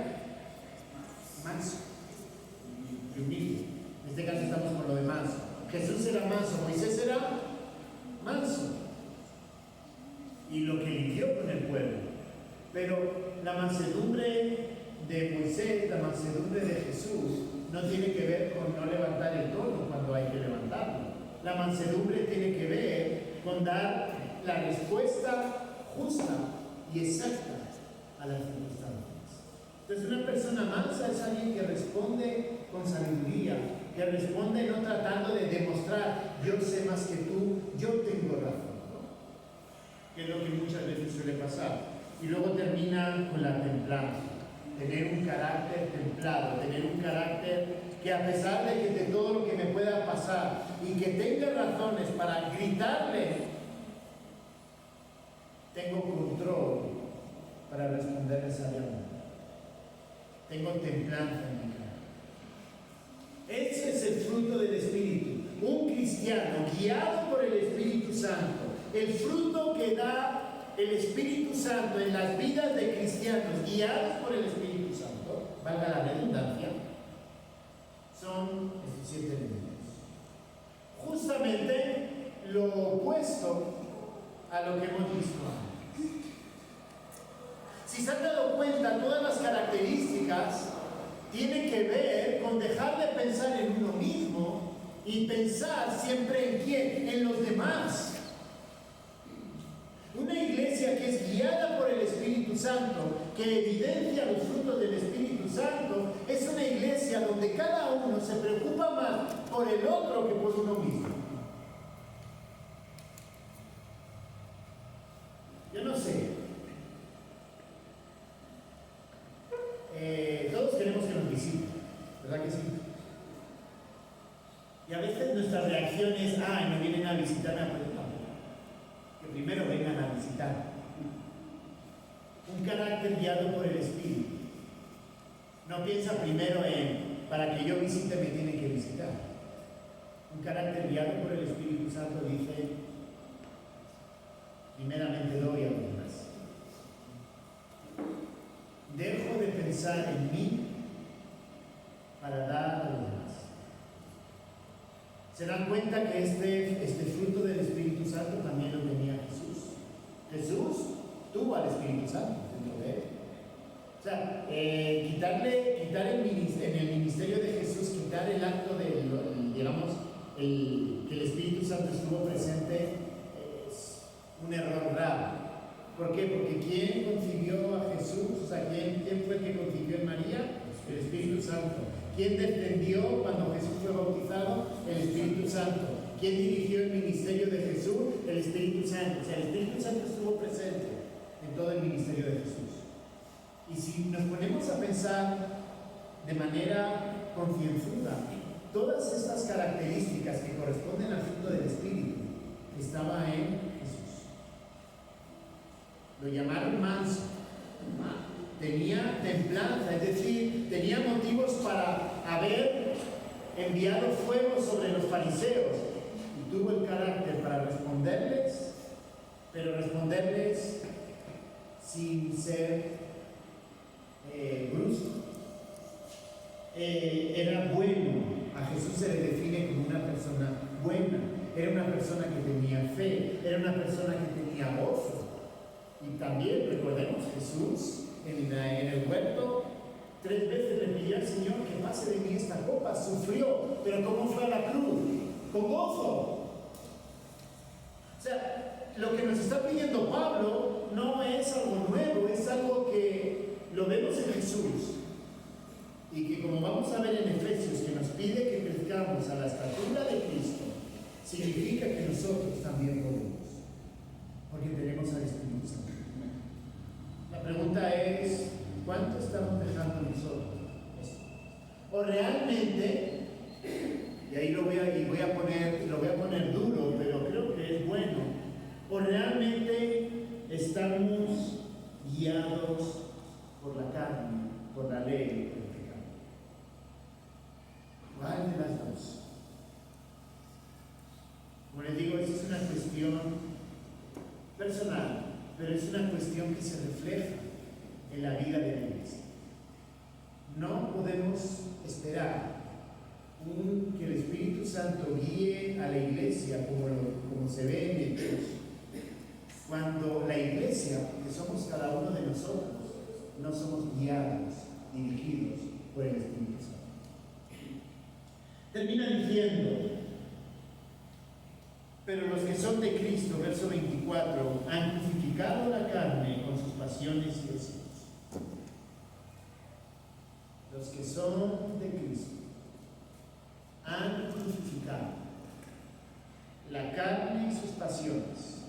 manso y humilde. En este caso estamos con lo de manso. Jesús era manso, Moisés era manso y lo que lidió con el pueblo. Pero la mansedumbre de Moisés, la mansedumbre de Jesús, no tiene que ver con no levantar el tono cuando hay que levantarlo. La mansedumbre tiene que ver con dar la respuesta justa y exacta a las circunstancias. Entonces, una persona mansa es alguien que responde con sabiduría, que responde no tratando de demostrar yo sé más que tú, yo tengo razón, ¿no? Que es lo que muchas veces suele pasar. Y luego termina con la templanza, tener un carácter templado, tener un carácter que a pesar de que de todo lo que me pueda pasar y que tenga razones para gritarle, tengo control para responderle sabiamente. Tengo templanza en mi carácter. Ese es el fruto del Espíritu. Un cristiano guiado por el Espíritu Santo, el fruto que da el Espíritu Santo en las vidas de cristianos guiados por el Espíritu Santo, valga la redundancia, son estos 7 elementos. Justamente lo opuesto a lo que hemos visto antes. Si se han dado cuenta, todas las características tienen que ver con dejar de pensar en uno mismo y pensar siempre en quién, en los demás. Una iglesia que es guiada por el Espíritu Santo, que evidencia los frutos del Espíritu Santo, es una iglesia donde cada uno se preocupa más por el otro que por uno mismo. Yo no sé. Todos queremos que nos visiten, ¿verdad que sí? Y a veces nuestra reacción es, no vienen a visitarme a poder. Que primero vengan a visitar. Un carácter guiado por el Espíritu. No piensa primero en, para que yo visite me tienen que visitar. Un carácter guiado por el Espíritu Santo dice, primeramente doy a los demás. Dejo de pensar en mí para dar a los demás. ¿Se dan cuenta que este fruto del Espíritu Santo también lo tenía Jesús? Jesús tuvo al Espíritu Santo dentro de él. O sea, quitar en el ministerio de Jesús, quitar el acto de, digamos, que el Espíritu Santo estuvo presente es un error grave. ¿Por qué? Porque ¿quién concibió a Jesús? O sea, ¿quién fue el que concibió en María? El Espíritu Santo. ¿Quién descendió cuando Jesús fue bautizado? El Espíritu Santo. ¿Quién dirigió el ministerio de Jesús? El Espíritu Santo. O sea, el Espíritu Santo estuvo presente en todo el ministerio de Jesús. Y si nos ponemos a pensar de manera concienzuda, todas estas características que corresponden al fruto del Espíritu estaban en Jesús. Lo llamaron manso. Tenía templanza, es decir, tenía motivos para haber enviado fuego sobre los fariseos y tuvo el carácter para responderles, pero responderles sin ser brusco. Era bueno. A Jesús se le define como una persona buena. Era una persona que tenía fe, era una persona que tenía gozo. Y también recordemos, Jesús en el huerto 3 veces le pidió al Señor que pase de mí esta copa. Sufrió, pero ¿cómo fue a la cruz? Con gozo. O sea, lo que nos está pidiendo Pablo no es algo nuevo, es algo que lo vemos en Jesús. Y que, como vamos a ver en Efesios, que nos pide que crezcamos a la estatura de Cristo, significa que nosotros también podemos, porque tenemos al Espíritu Santo. La pregunta es, ¿cuánto estamos dejando nosotros esto? O realmente, y ahí lo voy a poner duro, pero creo que es bueno, o realmente estamos guiados por la carne, por la ley, por el pecado. ¿Cuál de las dos? Como les digo, esa es una cuestión personal, pero es una cuestión que se refleja en la vida de la iglesia. No podemos esperar que el Espíritu Santo guíe a la iglesia como se ve en Hechos, cuando la iglesia, que somos cada uno de nosotros, no somos guiados, dirigidos por el Espíritu Santo. Termina diciendo: pero los que son de Cristo, verso 24, han crucificado la carne con sus pasiones y deseos. Los que son de Cristo han crucificado la carne y sus pasiones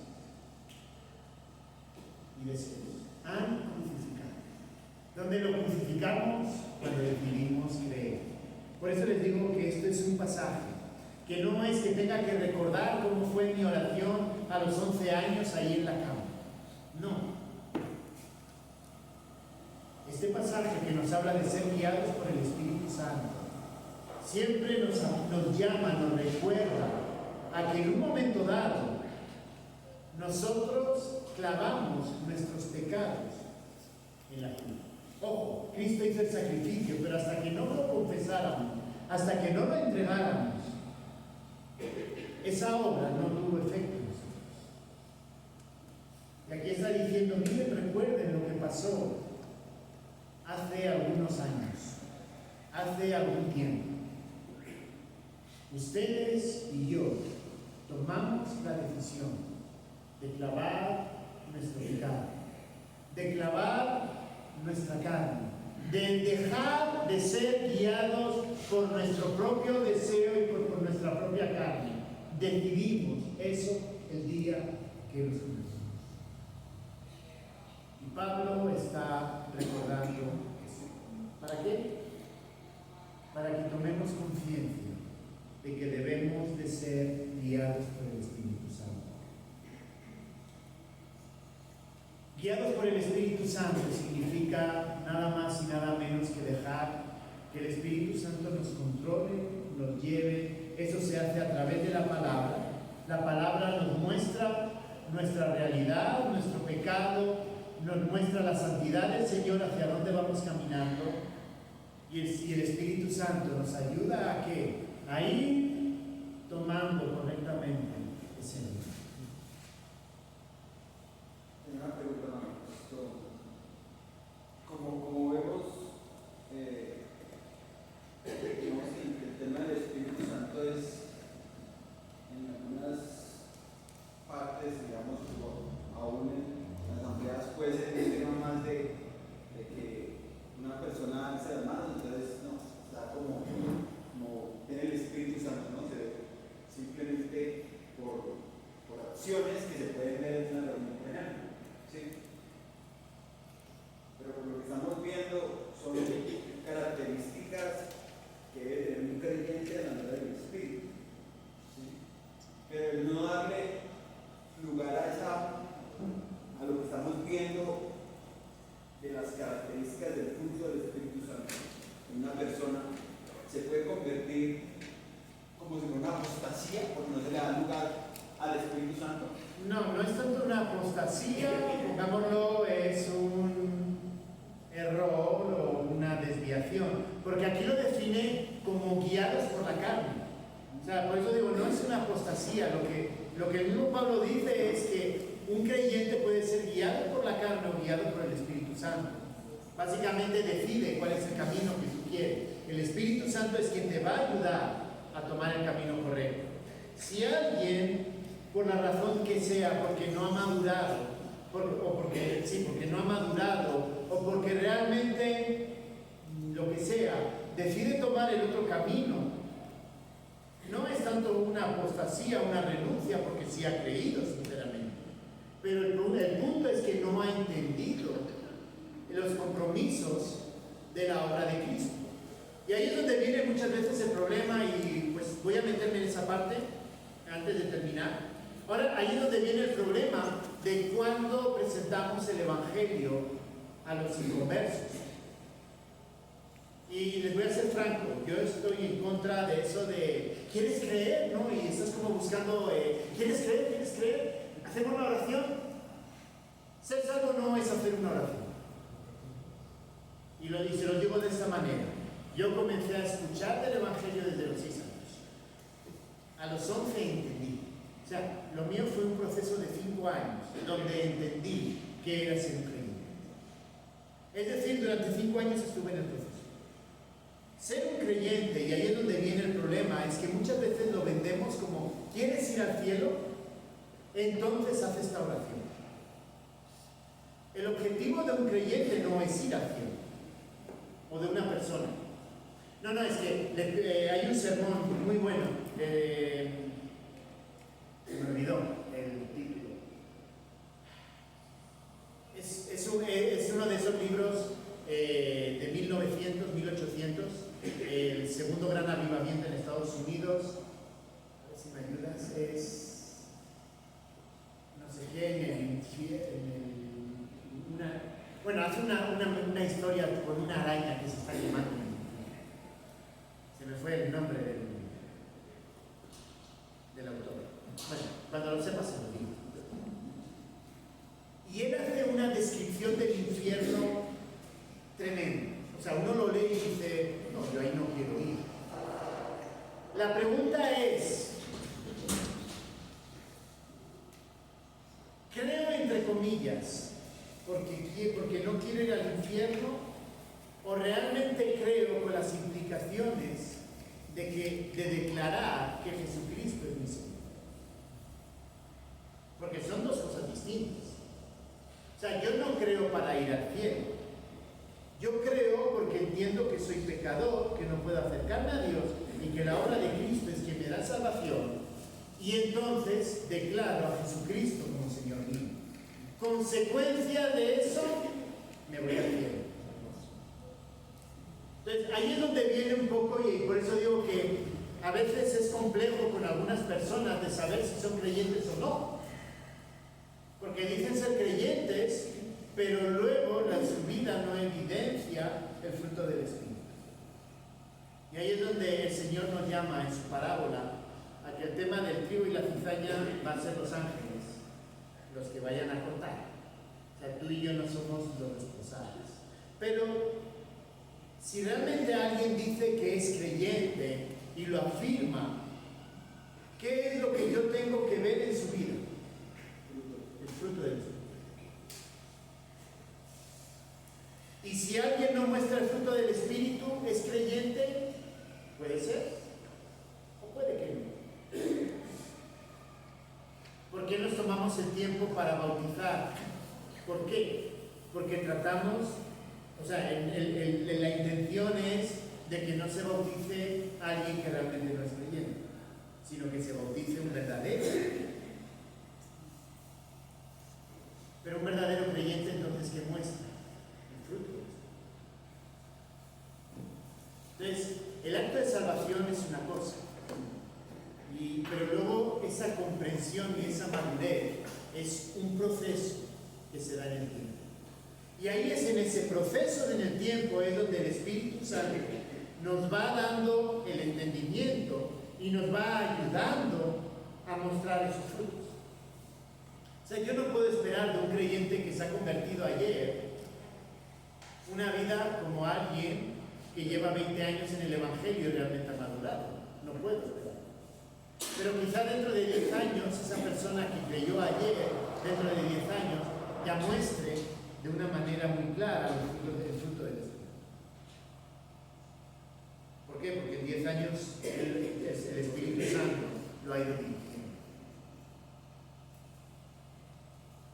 y deseos. Han crucificado. ¿Dónde lo crucificamos? Cuando decidimos creer. Por eso les digo que esto es un pasaje que no es que tenga que recordar cómo fue mi oración a los 11 años ahí en la cama. No. Este pasaje que nos habla de ser guiados por el Espíritu Santo siempre nos llama, nos recuerda a que en un momento dado nosotros clavamos nuestros pecados en la cruz. Ojo, Cristo hizo el sacrificio, pero hasta que no lo confesáramos, hasta que no lo entregáramos, esa obra no tuvo efecto en nosotros. Y aquí está diciendo: miren, recuerden lo que pasó hace algunos años, hace algún tiempo. Ustedes y yo tomamos la decisión de clavar nuestro pecado, de clavar nuestra carne, de dejar de ser guiados por nuestro propio deseo y por nuestra propia carne. Decidimos eso el día que nos conocimos. Y Pablo está recordando eso. ¿Para qué? Para que tomemos conciencia de que debemos de ser guiados por el Espíritu Santo. Guiados por el Espíritu Santo significa nada más y nada menos que dejar que el Espíritu Santo nos controle, nos lleve. Eso se hace a través de la palabra. La palabra nos muestra nuestra realidad, nuestro pecado, nos muestra la santidad del Señor, hacia dónde vamos caminando. Y el Espíritu Santo nos ayuda a que a ir tomando correctamente ese lugar. Una pregunta más. Como vemos, digamos, el tema del Espíritu Santo es características del fruto del Espíritu Santo en una persona, se puede convertir como si fuera una apostasía porque no se le da lugar al Espíritu Santo. No, no es tanto una apostasía, pongámoslo, es un error o una desviación, porque aquí lo define como guiados por la carne. O sea, por eso digo, no es una apostasía, lo que el mismo Pablo dice es que un creyente puede ser guiado por la carne o guiado por el Espíritu Santo. Básicamente decide cuál es el camino que tú quieres. El Espíritu Santo es quien te va a ayudar a tomar el camino correcto. Si alguien, por la razón que sea, porque no ha madurado, porque no ha madurado, o porque realmente, lo que sea, decide tomar el otro camino, no es tanto una apostasía, una renuncia, porque sí ha creído sinceramente. Pero el punto es que no ha entendido los compromisos de la obra de Cristo. Y ahí es donde viene muchas veces el problema, y pues voy a meterme en esa parte antes de terminar. Ahora, ahí es donde viene el problema de cuando presentamos el Evangelio a los inconversos. Y les voy a ser franco, yo estoy en contra de eso de ¿quieres creer? ¿No? Y estás como buscando ¿quieres creer? ¿Quieres creer? ¿Hacemos una oración? Ser salvo no es hacer una oración. Y se lo digo de esta manera. Yo comencé a escuchar del Evangelio desde los 6 años. A los 11 entendí. O sea, lo mío fue un proceso de 5 años, donde entendí que era ser un creyente. Es decir, durante 5 años estuve en el proceso. Ser un creyente, y ahí es donde viene el problema, es que muchas veces lo vendemos como ¿quieres ir al cielo? Entonces haz esta oración. El objetivo de un creyente no es ir al cielo, o de una persona. No, es que hay un sermón muy bueno, se me olvidó el título. Es uno de esos libros de 1900, 1800, el segundo gran avivamiento en Estados Unidos. A ver si me ayudas, es no sé qué, hace una historia con una araña que se está quemando. Se me fue el nombre del autor. Bueno, cuando lo sepas se lo digo. Y él hace una descripción del infierno tremendo. O sea, uno lo lee y dice, no, yo ahí no quiero ir. La pregunta es, creo entre comillas, porque no quiero ir al infierno, o realmente creo con las implicaciones de declarar que Jesucristo es mi Señor. Porque son dos cosas distintas. O sea, yo no creo para ir al cielo. Yo creo porque entiendo que soy pecador, que no puedo acercarme a Dios y que la obra de Cristo es quien me da salvación. Y entonces declaro a Jesucristo como Señor mío. Consecuencia de eso, me voy al cielo. Entonces, ahí es donde viene un poco, y por eso digo que a veces es complejo con algunas personas de saber si son creyentes o no. Porque dicen ser creyentes, pero luego su vida no evidencia el fruto del Espíritu. Y ahí es donde el Señor nos llama en su parábola a que el tema del trigo y la cizaña va a ser los ángeles los que vayan a cortar. O sea, tú y yo no somos los responsables. Pero si realmente alguien dice que es creyente y lo afirma, ¿qué es lo que yo tengo que ver en su vida? El fruto del Espíritu. Y si alguien no muestra el fruto del Espíritu, ¿es creyente? Puede ser, o puede que no. ¿Por qué nos tomamos el tiempo para bautizar? ¿Por qué? Porque tratamos, o sea, la intención es de que no se bautice a alguien que realmente no es creyente, sino que se bautice un verdadero creyente. Pero un verdadero creyente, entonces, ¿qué muestra? El fruto. Entonces, el acto de salvación es una cosa, pero luego esa comprensión y esa madurez es un proceso que se da en el tiempo. Y ahí es en ese proceso en el tiempo, es donde el Espíritu Santo nos va dando el entendimiento y nos va ayudando a mostrar esos frutos. O sea, yo no puedo esperar de un creyente que se ha convertido ayer una vida como alguien que lleva 20 años en el Evangelio y realmente ha madurado. No puedo esperar. Pero quizá dentro de 10 años, esa persona que creyó ayer, dentro de 10 años, ya muestre de una manera muy clara el fruto del Espíritu. ¿Por qué? Porque en 10 años el Espíritu Santo lo ha ido dirigiendo.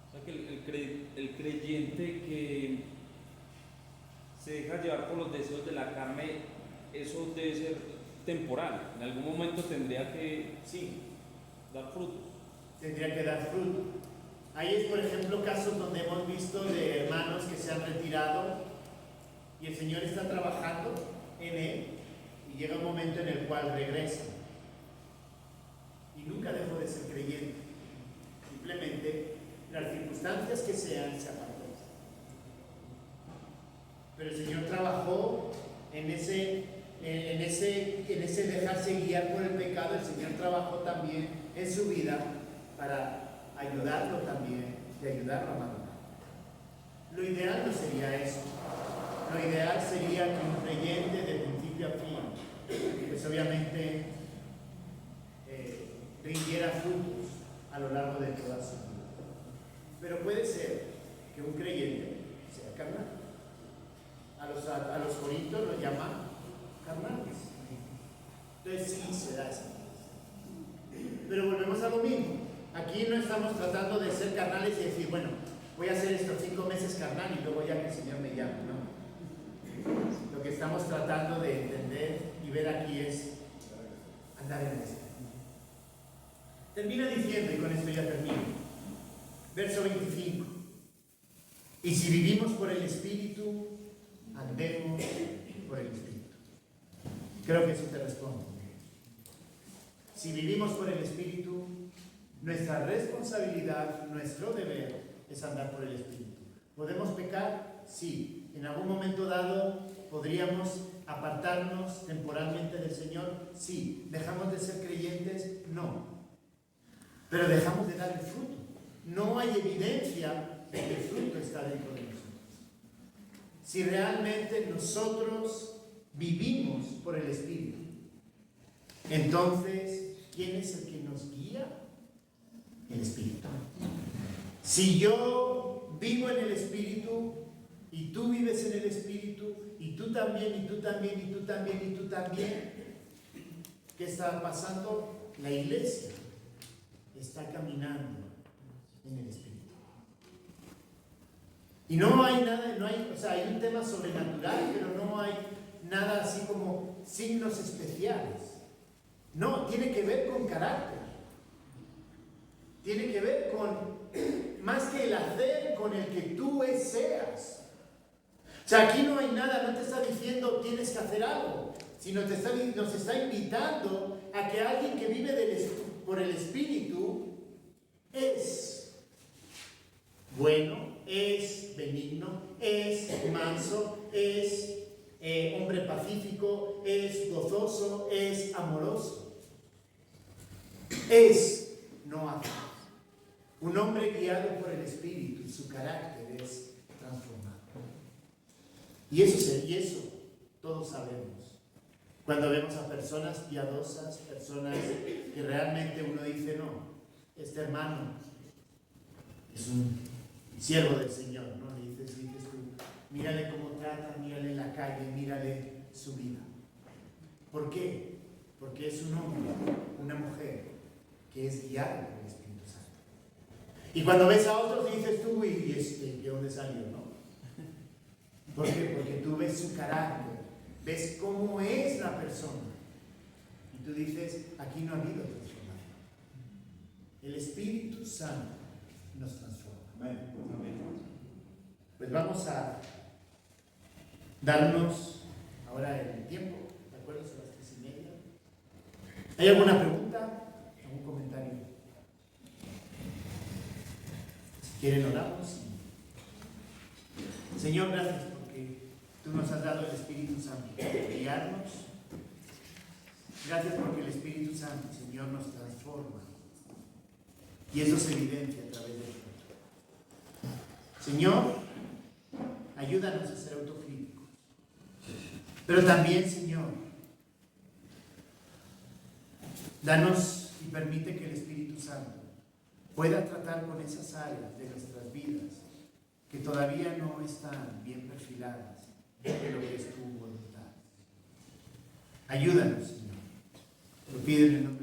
O sea que el creyente que se deja llevar por los deseos de la carne, eso debe ser temporal. En algún momento tendría que Sí, dar frutos. tendría que dar fruto. Ahí es, por ejemplo, casos donde hemos visto de hermanos que se han retirado y el Señor está trabajando en él y llega un momento en el cual regresa. Y nunca dejó de ser creyente. Simplemente, las circunstancias que sean, se apartó. Pero el Señor trabajó en ese dejarse guiar por el pecado. El Señor trabajó también en su vida para ayudarlo también, y ayudarlo a madurar. Lo ideal no sería eso. Lo ideal sería que un creyente de principio a fin, pues obviamente rindiera frutos a lo largo de toda su vida. Pero puede ser que un creyente sea carnal. A los corintios los llama carnales. Entonces sí se da esa. Pero volvemos a lo mismo. Aquí no estamos tratando de ser carnales y decir, bueno, voy a hacer estos 5 meses carnal y luego ya que el Señor me llame, ¿no? Lo que estamos tratando de entender y ver aquí es andar en esto. Termina diciendo, y con esto ya termino, verso 25. Y si vivimos por el Espíritu, andemos por el Espíritu. Creo que eso te responde. Si vivimos por el Espíritu, nuestra responsabilidad, nuestro deber es andar por el Espíritu. ¿Podemos pecar? Sí. En algún momento dado podríamos apartarnos temporalmente del Señor. Sí. ¿Dejamos de ser creyentes? No. Pero dejamos de dar el fruto. No hay evidencia de que el fruto está dentro de nosotros. Si realmente nosotros vivimos por el Espíritu, entonces, ¿quién es el que nos guía? El Espíritu. Si yo vivo en el Espíritu y tú vives en el Espíritu y tú también, y tú también, y tú también, y tú también, ¿qué está pasando? La iglesia está caminando en el Espíritu. Y no hay nada, hay un tema sobrenatural, pero no hay nada así como signos especiales. No, tiene que ver con carácter. Tiene que ver con, más que el hacer, con el que tú seas. O sea, aquí no hay nada, no te está diciendo tienes que hacer algo, sino nos está invitando a que alguien que vive por el Espíritu es bueno, es benigno, es manso, es hombre pacífico, es gozoso, es amoroso. Es no hacer. Un hombre guiado por el Espíritu, su carácter es transformado. Y eso todos sabemos. Cuando vemos a personas piadosas, personas que realmente uno dice, no, este hermano es un siervo del Señor, ¿no? Le dices tú, mírale cómo trata, mírale la calle, mírale su vida. ¿Por qué? Porque es un hombre, una mujer que es guiado por el Espíritu Santo. Y cuando ves a otros dices tú, ¿y ¿de dónde salió? ¿No? ¿Por qué? Porque tú ves su carácter, ves cómo es la persona. Y tú dices, aquí no ha habido transformación. El Espíritu Santo nos transforma. Amén. Pues vamos a darnos ahora el tiempo, ¿de acuerdo? Son las 3:30. ¿Hay alguna pregunta? ¿Algún comentario? Si quieren oramos. Señor, gracias porque tú nos has dado el Espíritu Santo para guiarnos. Gracias porque el Espíritu Santo, Señor, nos transforma. Y eso se evidencia a través de nosotros. Señor, ayúdanos a ser autocríticos. Pero también, Señor, danos y permite que el Espíritu Santo pueda tratar con esas áreas de nuestras vidas que todavía no están bien perfiladas de lo que es tu voluntad. Ayúdanos, Señor. Lo pido en el nombre